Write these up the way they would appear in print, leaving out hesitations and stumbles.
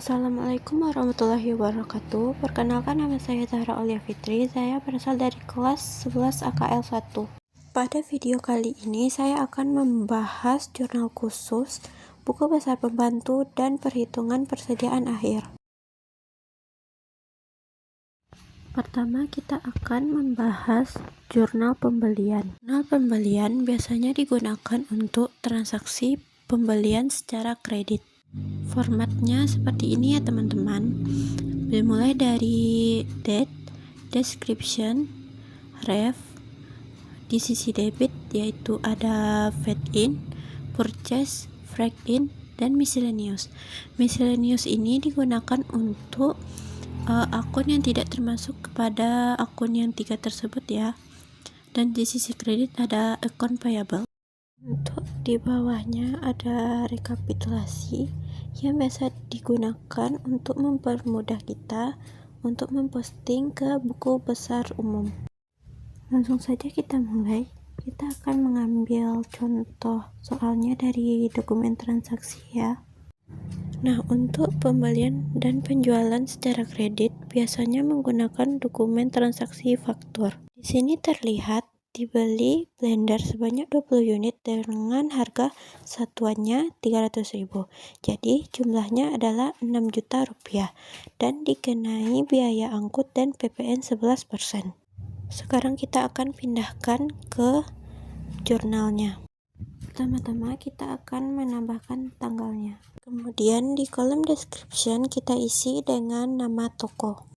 Assalamualaikum warahmatullahi wabarakatuh. Perkenalkan, nama saya Zahra Aulia Fitri. Saya berasal dari kelas 11 AKL 1. Pada video kali ini saya akan membahas jurnal khusus, buku besar pembantu, dan perhitungan persediaan akhir. Pertama, kita akan membahas jurnal pembelian. Jurnal pembelian biasanya digunakan untuk transaksi pembelian secara kredit. Formatnya seperti ini ya teman-teman. Dimulai dari date, description, ref. Di sisi debit yaitu ada fed in, purchase, break in, dan miscellaneous. Miscellaneous ini digunakan untuk akun yang tidak termasuk kepada akun yang 3 tersebut ya. Dan di sisi kredit ada account payable. Untuk di bawahnya ada rekapitulasi yang biasa digunakan untuk mempermudah kita untuk memposting ke buku besar umum. Langsung saja kita mulai. Kita akan mengambil contoh soalnya dari dokumen transaksi ya. Nah, untuk pembelian dan penjualan secara kredit biasanya menggunakan dokumen transaksi faktur. Di sini terlihat dibeli blender sebanyak 20 unit dengan harga satuannya 300.000. Jadi jumlahnya adalah 6 juta rupiah dan dikenai biaya angkut dan PPN 11%. Sekarang kita akan pindahkan ke jurnalnya. Pertama-tama kita akan menambahkan tanggalnya. Kemudian di kolom description kita isi dengan nama toko.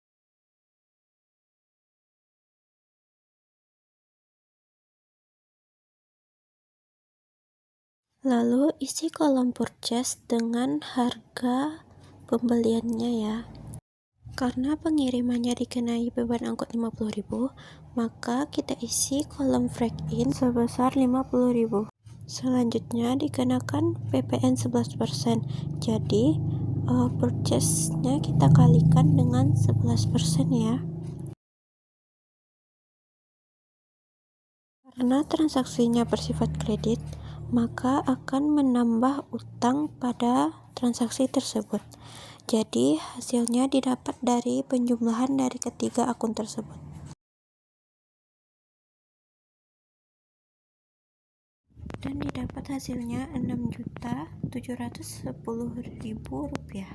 Lalu isi kolom purchase dengan harga pembeliannya ya. Karena pengirimannya dikenai beban angkut 50.000, maka kita isi kolom break in sebesar 50.000. Selanjutnya dikenakan PPN 11%. Jadi purchase-nya kita kalikan dengan 11% ya. Karena transaksinya bersifat kredit, maka akan menambah utang pada transaksi tersebut. Jadi hasilnya didapat dari penjumlahan dari ketiga akun tersebut. Dan didapat hasilnya 6.710.000 rupiah.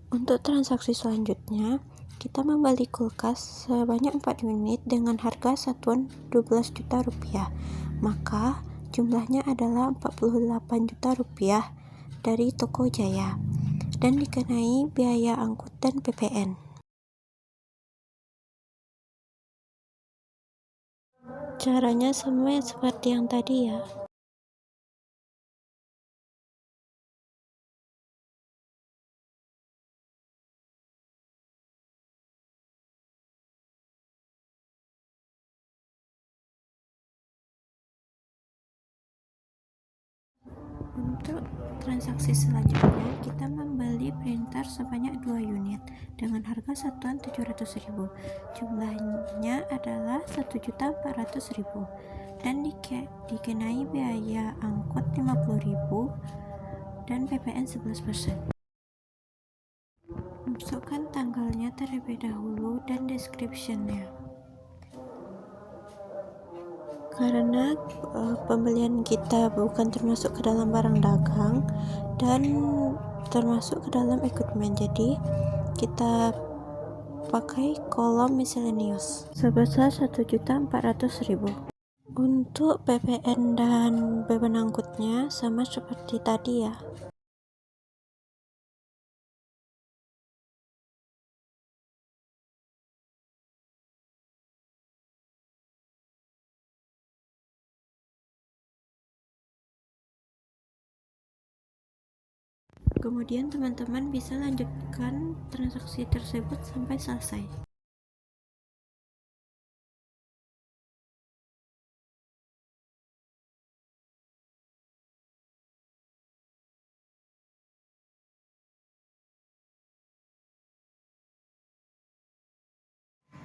Untuk transaksi selanjutnya, kita membeli kulkas sebanyak 4 unit dengan harga satuan 12 juta rupiah. Maka jumlahnya adalah 48 juta rupiah dari Toko Jaya dan dikenai biaya angkut dan PPN. Caranya sama seperti yang tadi ya. Untuk transaksi selanjutnya, kita membeli printer sebanyak 2 unit dengan harga satuan 700.000. Jumlahnya adalah 1.400.000 dan dikenai biaya angkut 50.000 dan PPN 11%. Masukkan tanggalnya terlebih dahulu dan description-nya. Karena pembelian kita bukan termasuk ke dalam barang dagang dan termasuk ke dalam equipment, jadi kita pakai kolom miscellaneous sebesar 1.400.000. Untuk PPN dan beban angkutnya sama seperti tadi ya. Kemudian teman-teman bisa lanjutkan transaksi tersebut sampai selesai.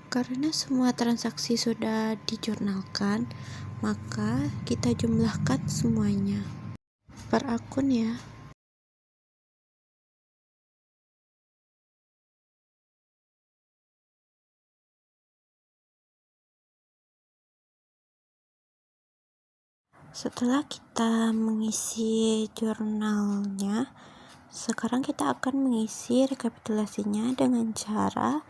Karena semua transaksi sudah dijurnalkan, maka kita jumlahkan semuanya per akun ya. Setelah kita mengisi jurnalnya, sekarang kita akan mengisi rekapitulasinya dengan cara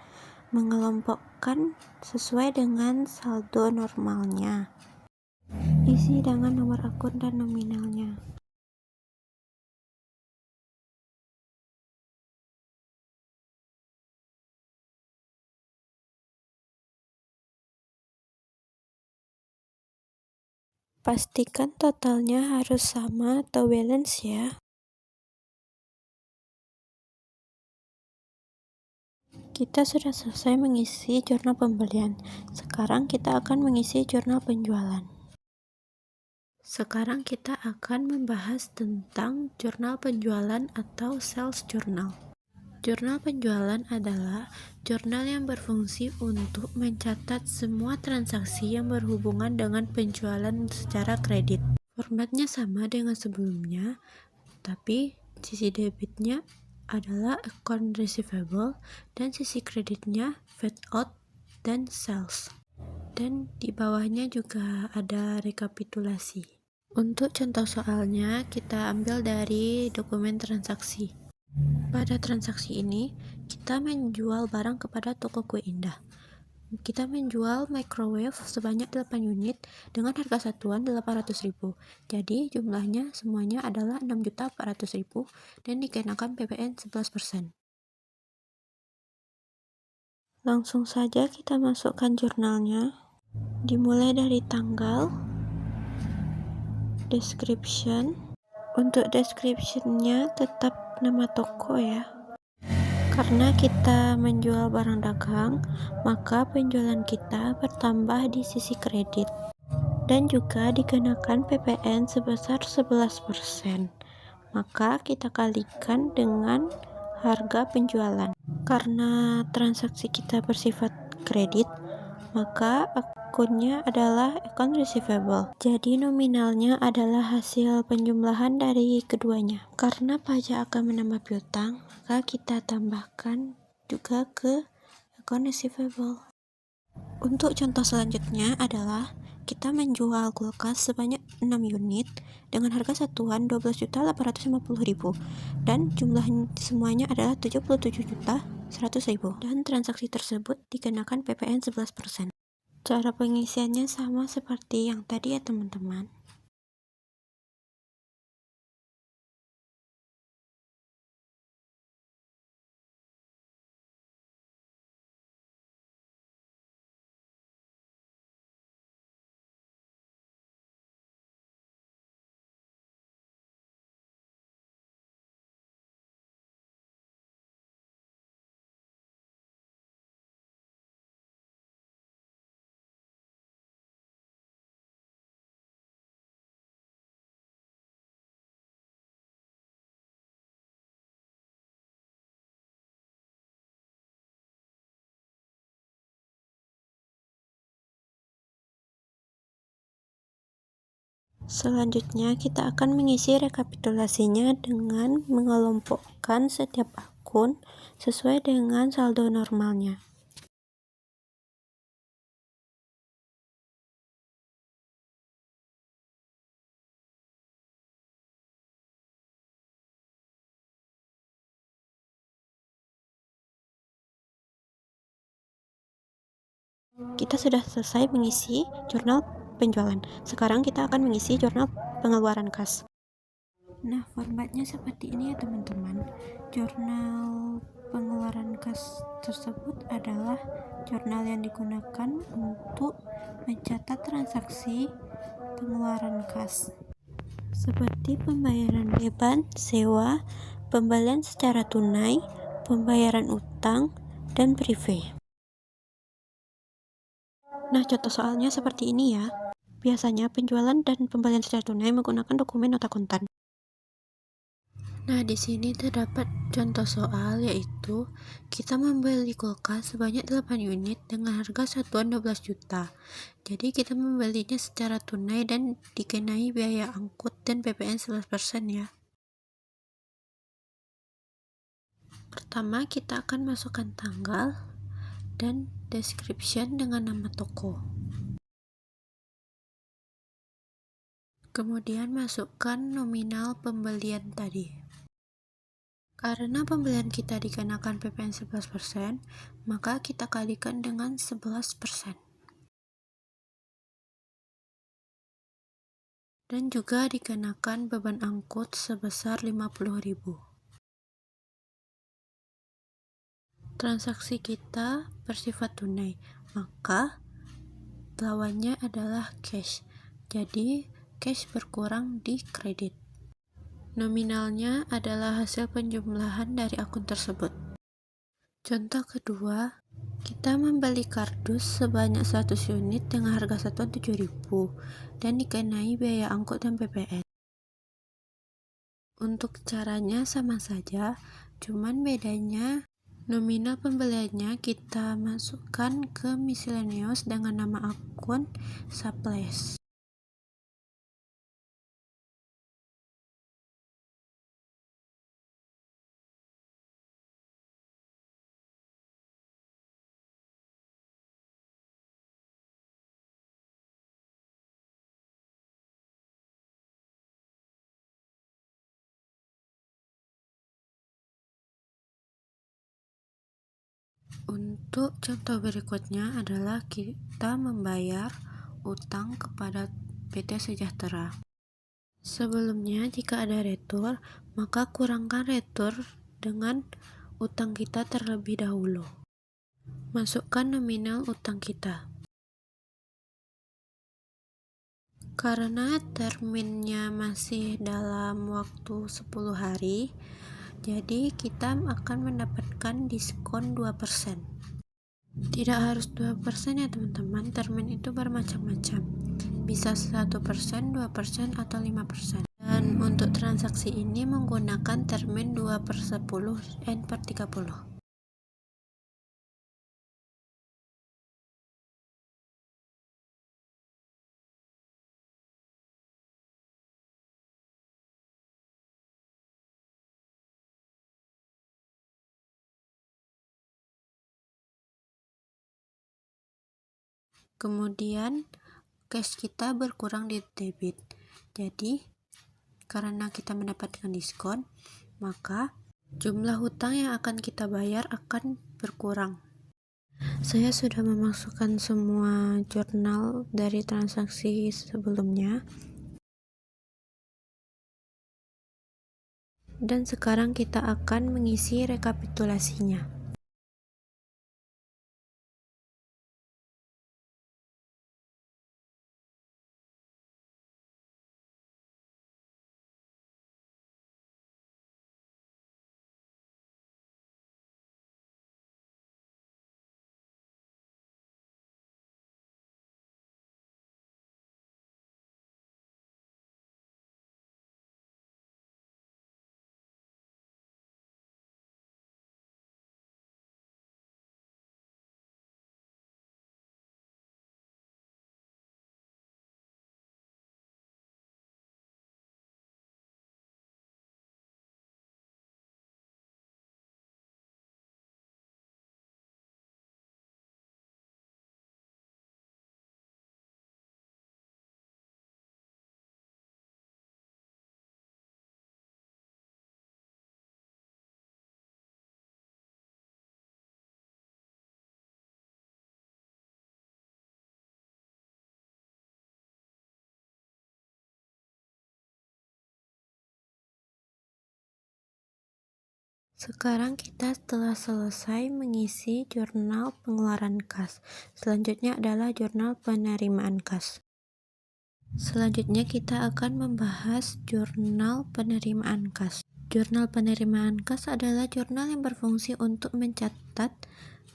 mengelompokkan sesuai dengan saldo normalnya. Isi dengan nomor akun dan nominalnya. Pastikan totalnya harus sama atau balance ya. Kita sudah selesai mengisi jurnal pembelian. Sekarang kita akan mengisi jurnal penjualan. Sekarang kita akan membahas tentang jurnal penjualan atau sales journal. Jurnal penjualan adalah jurnal yang berfungsi untuk mencatat semua transaksi yang berhubungan dengan penjualan secara kredit. Formatnya sama dengan sebelumnya, tapi sisi debitnya adalah account receivable dan sisi kreditnya fade out dan sales. Dan di bawahnya juga ada rekapitulasi. Untuk contoh soalnya, kita ambil dari dokumen transaksi. Pada transaksi ini, kita menjual barang kepada toko kue indah. Kita menjual microwave sebanyak 8 unit dengan harga satuan 800.000. Jadi jumlahnya semuanya adalah 6.400.000 dan dikenakan PPN 11%. Langsung saja kita masukkan jurnalnya. Dimulai dari tanggal, description. Untuk description-nya tetap nama toko ya. Karena kita menjual barang dagang, maka penjualan kita bertambah di sisi kredit dan juga dikenakan PPN sebesar 11%. Maka kita kalikan dengan harga penjualan. Karena transaksi kita bersifat kredit, maka akunnya adalah account receivable. Jadi nominalnya adalah hasil penjumlahan dari keduanya. Karena pajak akan menambah piutang, maka kita tambahkan juga ke account receivable. Untuk contoh selanjutnya adalah kita menjual kulkas sebanyak 6 unit dengan harga satuan 12.850.000 dan jumlah semuanya adalah 77.100.000 dan transaksi tersebut dikenakan PPN 11%. Cara pengisiannya sama seperti yang tadi ya teman-teman. Selanjutnya, kita akan mengisi rekapitulasinya dengan mengelompokkan setiap akun sesuai dengan saldo normalnya. Kita sudah selesai mengisi jurnal penjualan. Sekarang kita akan mengisi jurnal pengeluaran kas. Nah, formatnya seperti ini ya teman-teman. Jurnal pengeluaran kas tersebut adalah jurnal yang digunakan untuk mencatat transaksi pengeluaran kas seperti pembayaran beban, sewa, pembelian secara tunai, pembayaran utang, dan private. Nah, contoh soalnya seperti ini ya. Biasanya penjualan dan pembelian secara tunai menggunakan dokumen nota kontan. Nah, di sini terdapat contoh soal yaitu kita membeli kulkas sebanyak 8 unit dengan harga satuan 12 juta. Jadi kita membelinya secara tunai dan dikenai biaya angkut dan PPN 11% ya. Pertama, kita akan masukkan tanggal dan description dengan nama toko. Kemudian masukkan nominal pembelian tadi. Karena pembelian kita dikenakan PPN 11%, maka kita kalikan dengan 11%. Dan juga dikenakan beban angkut sebesar 50.000. Transaksi kita bersifat tunai, maka lawannya adalah cash. Jadi, cash berkurang di kredit. Nominalnya adalah hasil penjumlahan dari akun tersebut. Contoh kedua, kita membeli kardus sebanyak 100 unit dengan harga satuan 7.000 dan dikenai biaya angkut dan PPN. Untuk caranya sama saja, cuman bedanya nominal pembeliannya kita masukkan ke miscellaneous dengan nama akun Supplies. Untuk contoh berikutnya adalah kita membayar utang kepada PT Sejahtera. Sebelumnya, jika ada retur, maka kurangkan retur dengan utang kita terlebih dahulu. Masukkan nominal utang kita. Karena terminnya masih dalam waktu 10 hari, jadi kita akan mendapatkan diskon 2%. Tidak harus 2% ya teman-teman, termin itu bermacam-macam. Bisa 1%, 2%, atau 5%. Dan untuk transaksi ini menggunakan termin 2/10 dan per 30. Kemudian cash kita berkurang di debit. Jadi, karena kita mendapatkan diskon, maka jumlah hutang yang akan kita bayar akan berkurang. Saya sudah memasukkan semua jurnal dari transaksi sebelumnya. Dan sekarang kita akan mengisi rekapitulasinya. Sekarang kita telah selesai mengisi jurnal pengeluaran kas. Selanjutnya adalah jurnal penerimaan kas. Selanjutnya kita akan membahas jurnal penerimaan kas. Jurnal penerimaan kas adalah jurnal yang berfungsi untuk mencatat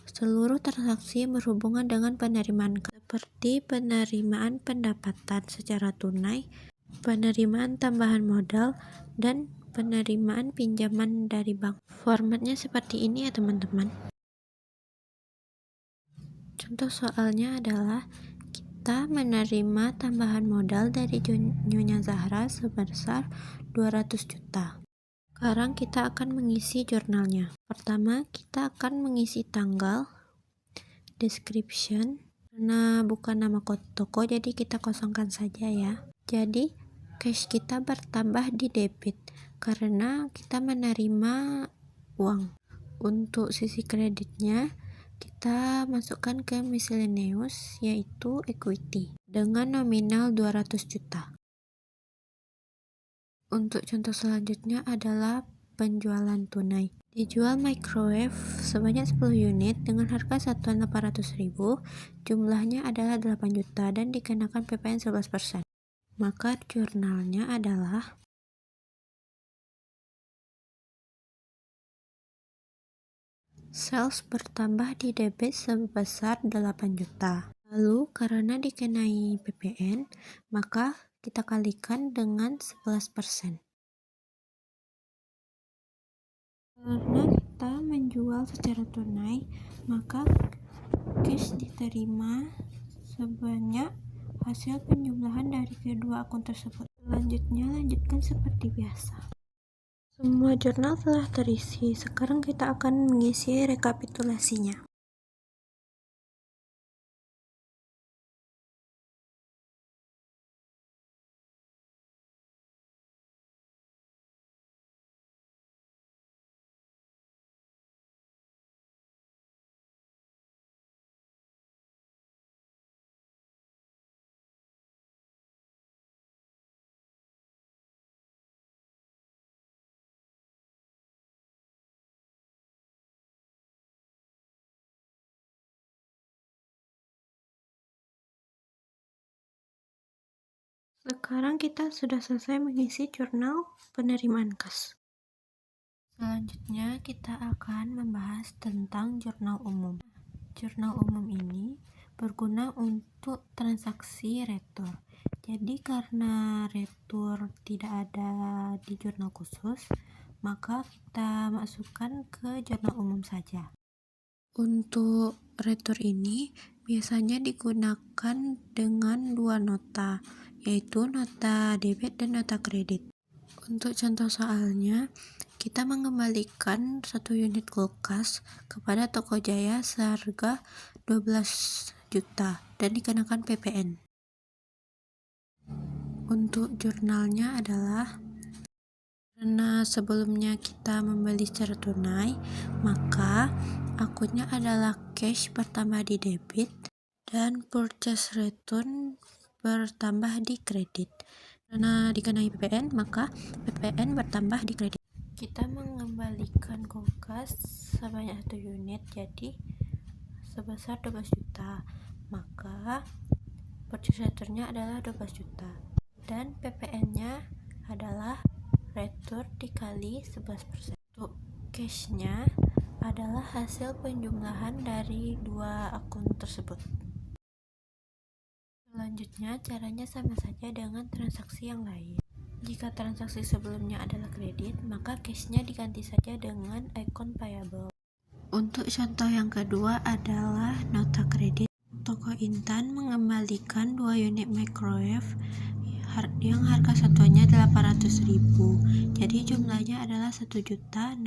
seluruh transaksi yang berhubungan dengan penerimaan kas, seperti penerimaan pendapatan secara tunai, penerimaan tambahan modal, dan penerimaan pinjaman dari bank. Formatnya seperti ini ya teman-teman. Contoh soalnya adalah kita menerima tambahan modal dari Nyonya Zahra sebesar 200 juta. Sekarang kita akan mengisi jurnalnya. Pertama, kita akan mengisi tanggal, description, karena bukan nama toko jadi kita kosongkan saja ya. Jadi cash kita bertambah di debit karena kita menerima uang. Untuk sisi kreditnya, kita masukkan ke miscellaneous, yaitu equity, dengan nominal 200 juta. Untuk contoh selanjutnya adalah penjualan tunai. Dijual microwave sebanyak 10 unit dengan harga satuan 800.000, jumlahnya adalah 8 juta dan dikenakan PPN 11%. Maka jurnalnya adalah sales bertambah di debit sebesar 8 juta. Lalu karena dikenai PPN, maka kita kalikan dengan 11%. Karena kita menjual secara tunai, maka cash diterima sebanyak hasil penjumlahan dari kedua akun tersebut. Selanjutnya, lanjutkan seperti biasa. Semua jurnal telah terisi. Sekarang kita akan mengisi rekapitulasinya. Sekarang kita sudah selesai mengisi jurnal penerimaan kas. Selanjutnya kita akan membahas tentang jurnal umum. Jurnal umum ini berguna untuk transaksi retur. Jadi karena retur tidak ada di jurnal khusus, maka kita masukkan ke jurnal umum saja. Untuk retur ini biasanya digunakan dengan dua nota, yaitu nota debit dan nota kredit. Untuk contoh soalnya, kita mengembalikan 1 unit kulkas kepada Toko Jaya seharga 12 juta dan dikenakan PPN. Untuk jurnalnya adalah karena sebelumnya kita membeli secara tunai, maka akunnya adalah cash bertambah di debit dan purchase return bertambah di kredit. Karena dikenai PPN, maka PPN bertambah di kredit. Kita mengembalikan kulkas sebanyak 1 unit, jadi sebesar 12 juta. Maka purchase return-nya adalah 12 juta. Dan PPN-nya adalah retur dikali 11%. Untuk cash-nya adalah hasil penjumlahan dari dua akun tersebut. Selanjutnya, caranya sama saja dengan transaksi yang lain. Jika transaksi sebelumnya adalah kredit, maka cash-nya diganti saja dengan account payable. Untuk contoh yang kedua adalah nota kredit. Toko Intan mengembalikan 2 unit microwave yang harga satuannya 800.000. Jadi jumlahnya adalah 1.600.000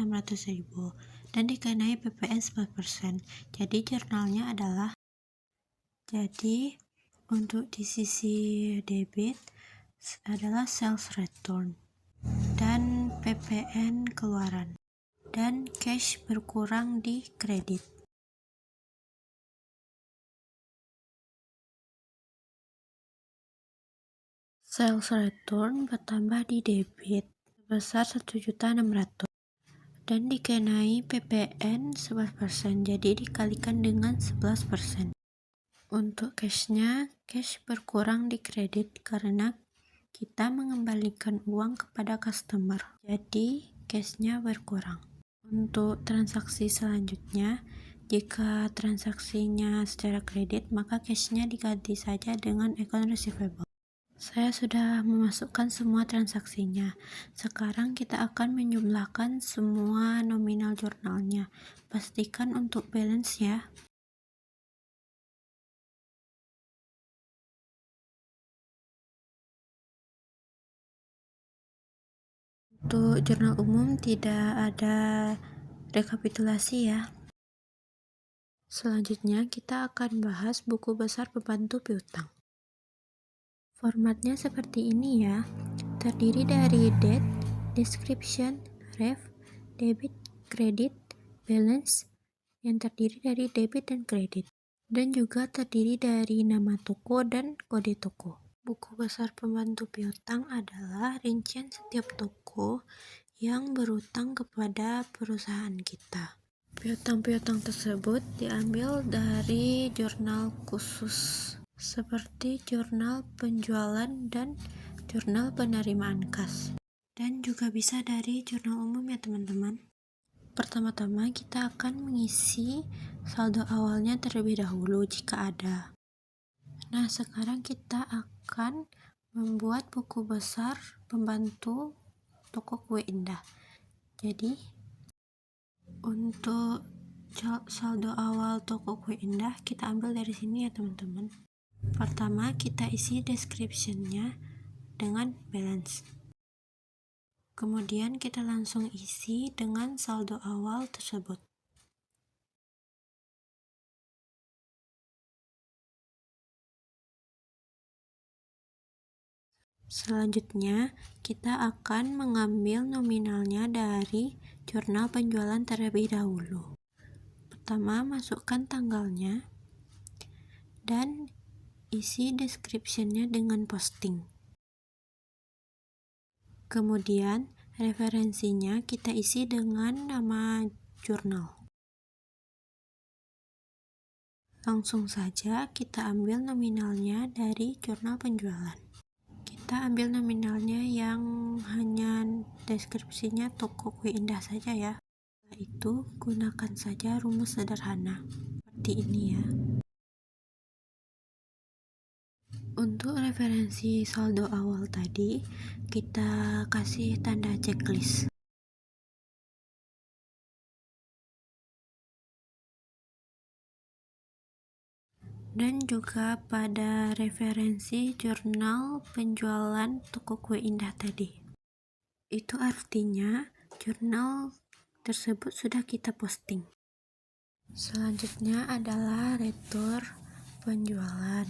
dan dikenai PPN 10%. Jadi jurnalnya adalah untuk di sisi debit adalah sales return dan PPN keluaran dan cash berkurang di kredit. Sales return bertambah di debit sebesar 1.600.000 dan dikenai PPN 11%, jadi dikalikan dengan 11%. Untuk cashnya, cash berkurang di kredit karena kita mengembalikan uang kepada customer, jadi cashnya berkurang. Untuk transaksi selanjutnya, jika transaksinya secara kredit, maka cashnya diganti saja dengan account receivable. Saya sudah memasukkan semua transaksinya. Sekarang kita akan menjumlahkan semua nominal jurnalnya. Pastikan untuk balance ya. Untuk jurnal umum tidak ada rekapitulasi ya. Selanjutnya kita akan bahas buku besar pembantu piutang. Formatnya seperti ini ya. terdiri dari date, description, ref, debit, credit, balance, yang terdiri dari debit dan kredit, dan juga terdiri dari nama toko dan kode toko. Buku besar pembantu piutang adalah rincian setiap toko yang berutang kepada perusahaan kita. Piutang-piutang tersebut diambil dari jurnal khusus seperti jurnal penjualan dan jurnal penerimaan kas, dan juga bisa dari jurnal umum ya teman-teman. Pertama-tama kita akan mengisi saldo awalnya terlebih dahulu jika ada. Nah, sekarang kita akan membuat buku besar pembantu toko kue indah. Jadi, untuk saldo awal toko kue indah kita ambil dari sini ya teman-teman. Pertama, kita isi description-nya dengan balance. Kemudian kita langsung isi dengan saldo awal tersebut. Selanjutnya, kita akan mengambil nominalnya dari jurnal penjualan terlebih dahulu. Pertama, masukkan tanggalnya dan isi description-nya dengan posting. Kemudian, referensinya kita isi dengan nama jurnal. Langsung saja kita ambil nominalnya dari jurnal penjualan. Kita ambil nominalnya yang hanya deskripsinya toko kue indah saja ya. Setelah itu, gunakan saja rumus sederhana seperti ini ya. Untuk referensi saldo awal tadi, kita kasih tanda checklist. Dan juga pada referensi jurnal penjualan toko kue indah tadi. Itu artinya jurnal tersebut sudah kita posting. Selanjutnya adalah retur penjualan.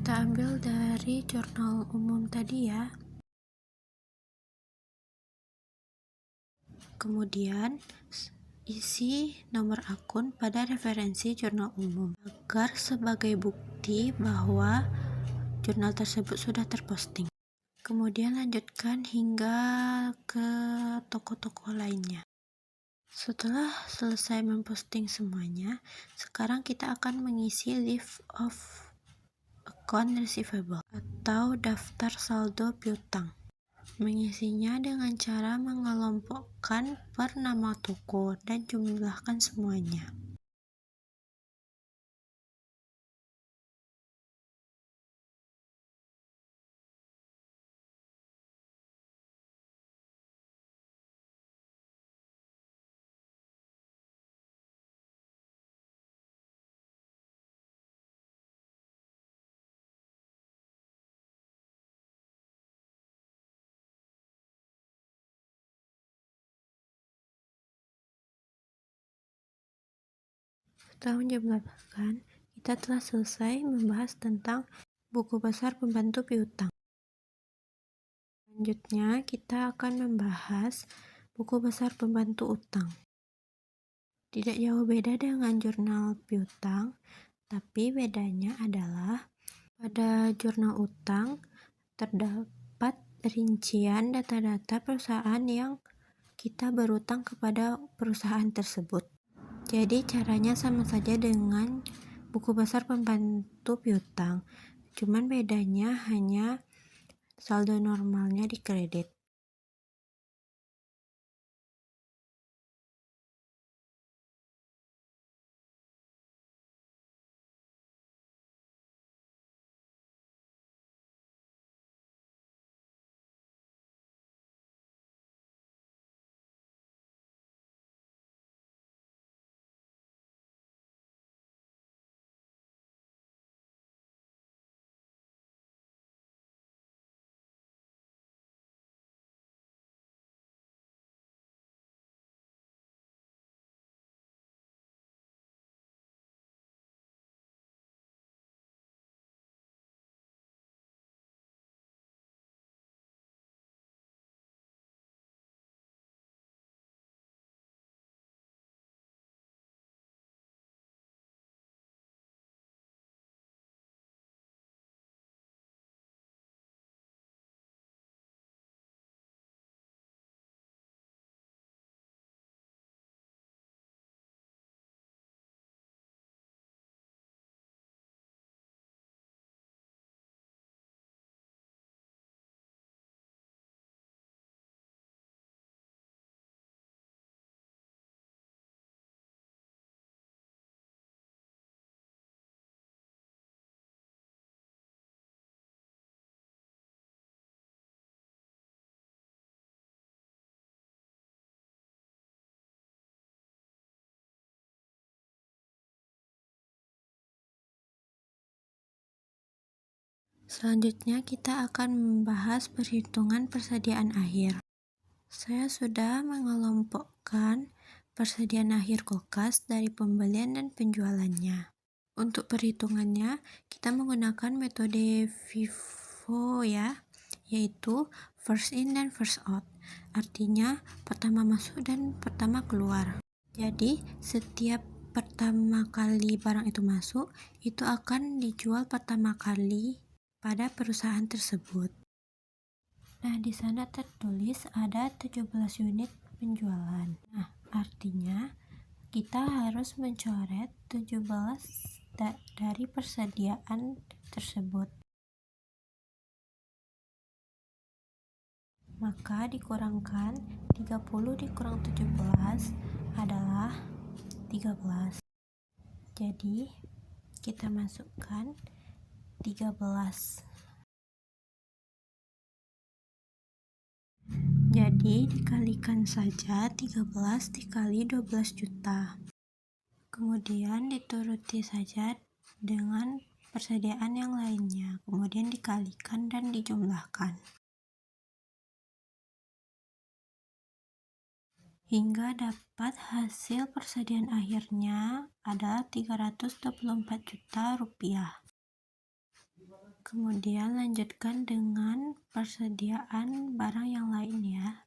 Kita ambil dari jurnal umum tadi ya. Kemudian isi nomor akun pada referensi jurnal umum agar sebagai bukti bahwa jurnal tersebut sudah terposting. Kemudian lanjutkan hingga ke toko-toko lainnya. Setelah selesai memposting semuanya, sekarang kita akan mengisi list of account receivable atau daftar saldo piutang. Mengisinya dengan cara mengelompokkan per nama toko dan jumlahkan semuanya. Setelah menjumlahkan, kita telah selesai membahas tentang buku besar pembantu piutang. Selanjutnya, kita akan membahas buku besar pembantu utang. Tidak jauh beda dengan jurnal piutang, tapi bedanya adalah pada jurnal utang terdapat rincian data-data perusahaan yang kita berutang kepada perusahaan tersebut. Jadi caranya sama saja dengan buku besar pembantu piutang, cuman bedanya hanya saldo normalnya di kredit. Selanjutnya kita akan membahas perhitungan persediaan akhir. Saya sudah mengelompokkan persediaan akhir kulkas dari pembelian dan penjualannya. Untuk perhitungannya, kita menggunakan metode FIFO ya, yaitu first in dan first out. Artinya pertama masuk dan pertama keluar. Jadi setiap pertama kali barang itu masuk, itu akan dijual pertama kali pada perusahaan tersebut. Nah, di sana tertulis ada 17 unit penjualan. Nah, artinya kita harus mencoret 17 dari persediaan tersebut. Maka dikurangkan 30 dikurang 17 adalah 13. Jadi kita masukkan 13. Jadi dikalikan saja 13 dikali 12 juta. Kemudian dituruti saja dengan persediaan yang lainnya. Kemudian dikalikan dan dijumlahkan. Hingga dapat hasil persediaan akhirnya adalah 324 juta rupiah. Kemudian lanjutkan dengan persediaan barang yang lain ya.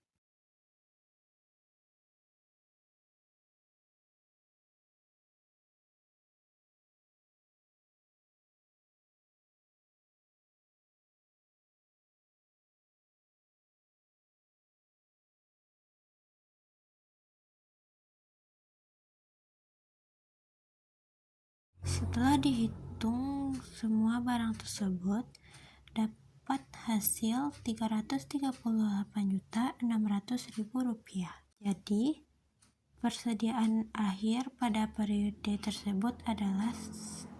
Setelah dihitung semua barang tersebut, dapat hasil 338.600.000 rupiah. Jadi, persediaan akhir pada periode tersebut adalah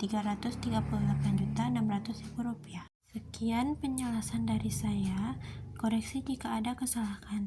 338.600.000 rupiah. Sekian penjelasan dari saya. Koreksi jika ada kesalahan